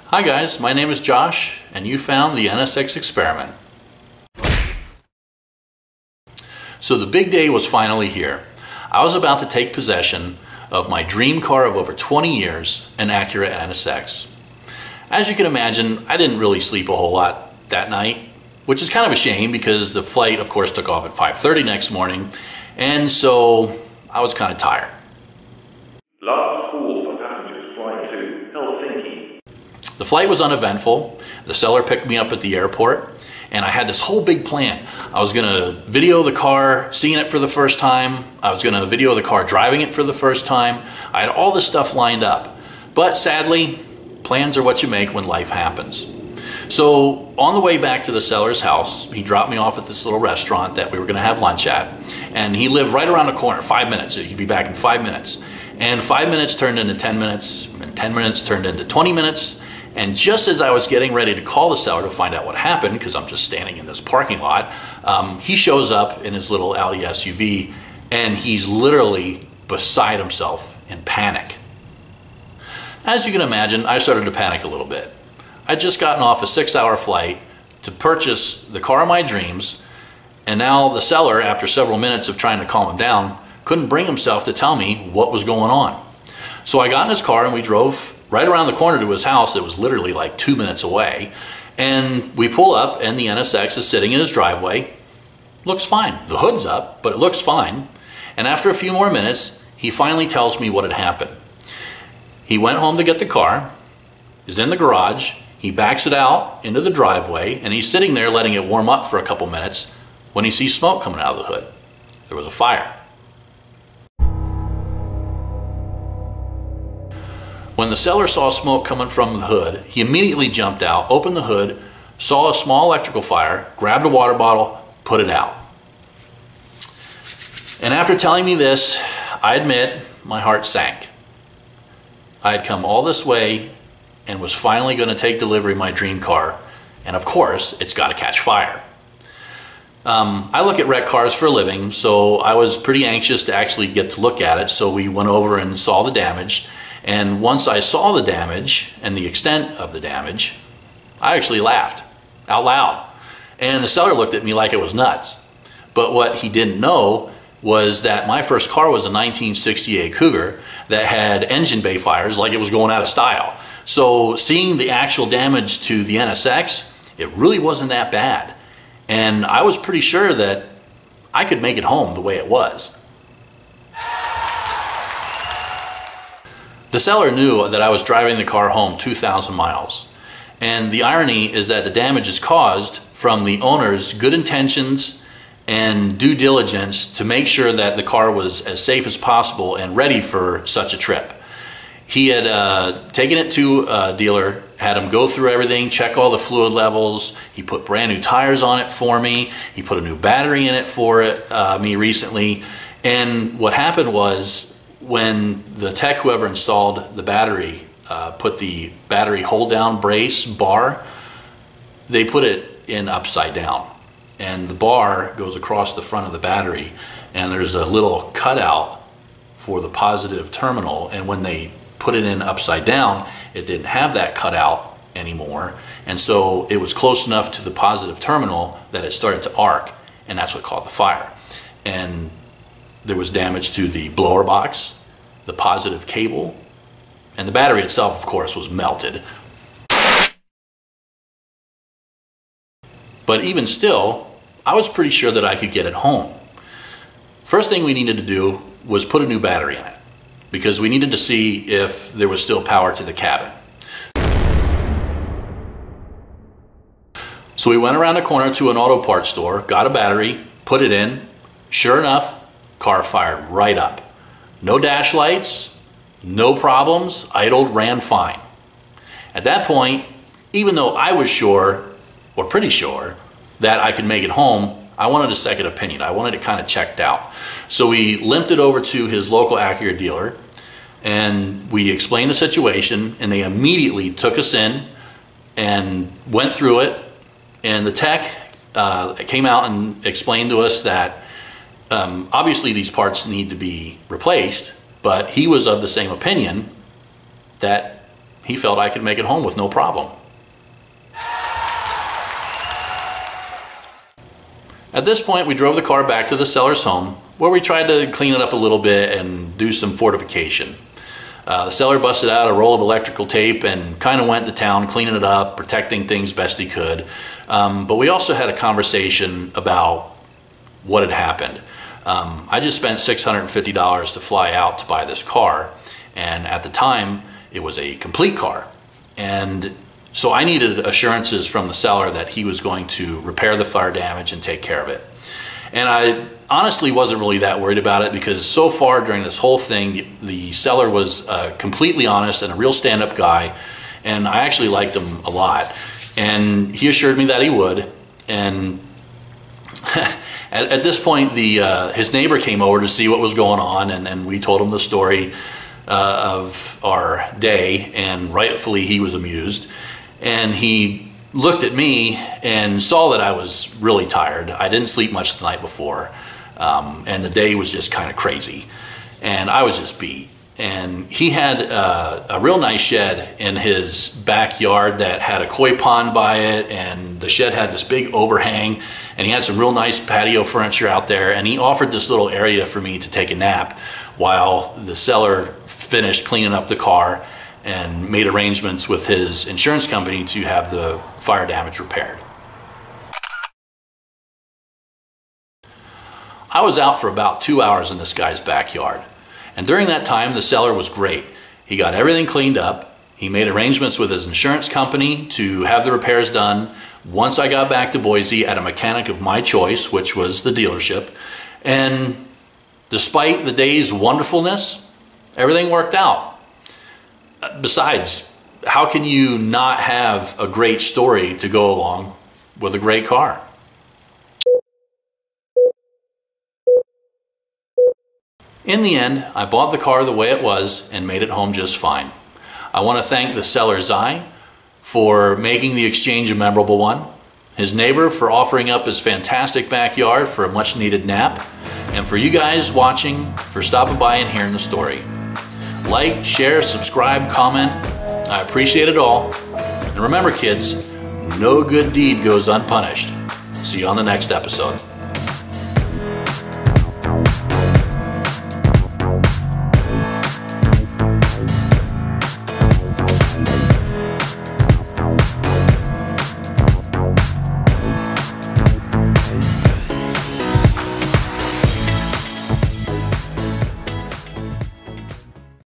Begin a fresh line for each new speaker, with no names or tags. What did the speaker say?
Hi guys, my name is Josh, and you found the NSX experiment. So the big day was finally here. I was about to take possession of my dream car of over 20 years, an Acura NSX. As you can imagine, I didn't really sleep a whole lot that night, which is kind of a shame because the flight, of course, took off at 5:30 next morning, and so I was kind of tired.
Last call for passengers flying to Helsinki.
The flight was uneventful. The seller picked me up at the airport, and I had this whole big plan. I was going to video the car seeing it for the first time. I was going to video the car driving it for the first time. I had all this stuff lined up. But sadly, plans are what you make when life happens. So on the way back to the seller's house, he dropped me off at this little restaurant that we were going to have lunch at. And he lived right around the corner, 5 minutes. He'd be back in 5 minutes. And 5 minutes turned into 10 minutes, and 10 minutes turned into 20 minutes. And just as I was getting ready to call the seller to find out what happened, because I'm just standing in this parking lot, he shows up in his little Audi SUV, and he's literally beside himself in panic. As you can imagine, I started to panic a little bit. I'd just gotten off a 6-hour flight to purchase the car of my dreams, and now the seller, after several minutes of trying to calm him down, couldn't bring himself to tell me what was going on. So I got in his car and we drove right around the corner to his house. It was literally like 2 minutes away. And we pull up and the NSX is sitting in his driveway. Looks fine. The hood's up, but it looks fine. And after a few more minutes, he finally tells me what had happened. He went home to get the car, is in the garage, he backs it out into the driveway, and he's sitting there letting it warm up for a couple minutes when he sees smoke coming out of the hood. There was a fire. When the seller saw smoke coming from the hood, he immediately jumped out, opened the hood, saw a small electrical fire, grabbed a water bottle, put it out. And after telling me this, I admit my heart sank. I had come all this way and was finally going to take delivery of my dream car, and of course, it's got to catch fire. I look at wrecked cars for a living, so I was pretty anxious to actually get to look at it, so we went over and saw the damage. And once I saw the damage and the extent of the damage, I actually laughed out loud. And the seller looked at me like it was nuts. But what he didn't know was that my first car was a 1968 Cougar that had engine bay fires like it was going out of style. So seeing the actual damage to the NSX, it really wasn't that bad. And I was pretty sure that I could make it home the way it was. The seller knew that I was driving the car home 2,000 miles. And the irony is that the damage is caused from the owner's good intentions and due diligence to make sure that the car was as safe as possible and ready for such a trip. He had taken it to a dealer, had him go through everything, check all the fluid levels. He put brand new tires on it for me. He put a new battery in it for me recently. And what happened was, when the tech, whoever installed the battery, put the battery hold down brace bar, they put it in upside down. And the bar goes across the front of the battery, and there's a little cutout for the positive terminal. And when they put it in upside down, it didn't have that cutout anymore. And so it was close enough to the positive terminal that it started to arc, and that's what caused the fire. And there was damage to the blower box, the positive cable, and the battery itself, of course, was melted. But even still, I was pretty sure that I could get it home. First thing we needed to do was put a new battery in it, because we needed to see if there was still power to the cabin. So we went around the corner to an auto parts store, got a battery, put it in. Sure enough, car fired right up. No dash lights, no problems, idled, ran fine. At that point, even though I was sure, or pretty sure, that I could make it home, I wanted a second opinion. I wanted it kind of checked out. So we limped it over to his local Acura dealer, and we explained the situation, and they immediately took us in and went through it. And the tech came out and explained to us that obviously these parts need to be replaced, but he was of the same opinion that he felt I could make it home with no problem. At this point, we drove the car back to the seller's home, where we tried to clean it up a little bit and do some fortification. The seller busted out a roll of electrical tape and kind of went to town cleaning it up, protecting things best he could. But we also had a conversation about what had happened. I just spent $650 to fly out to buy this car, and at the time it was a complete car. And so I needed assurances from the seller that he was going to repair the fire damage and take care of it. And I honestly wasn't really that worried about it, because so far during this whole thing, the seller was completely honest and a real stand-up guy, and I actually liked him a lot. And he assured me that he would. And at this point, his neighbor came over to see what was going on, and we told him the story of our day, and rightfully he was amused. And he looked at me and saw that I was really tired. I didn't sleep much the night before, and the day was just kind of crazy, and I was just beat. And he had a real nice shed in his backyard that had a koi pond by it, and the shed had this big overhang, and he had some real nice patio furniture out there, and he offered this little area for me to take a nap while the seller finished cleaning up the car and made arrangements with his insurance company to have the fire damage repaired. I was out for about 2 hours in this guy's backyard, and during that time the seller was great. He got everything cleaned up, he made arrangements with his insurance company to have the repairs done once I got back to Boise at a mechanic of my choice, which was the dealership. And despite the day's wonderfulness, everything worked out. Besides, how can you not have a great story to go along with a great car? In the end, I bought the car the way it was and made it home just fine. I want to thank the seller Zai for making the exchange a memorable one, his neighbor for offering up his fantastic backyard for a much needed nap, and for you guys watching for stopping by and hearing the story. Like, share, subscribe, comment. I appreciate it all. And remember, kids, no good deed goes unpunished. See you on the next episode.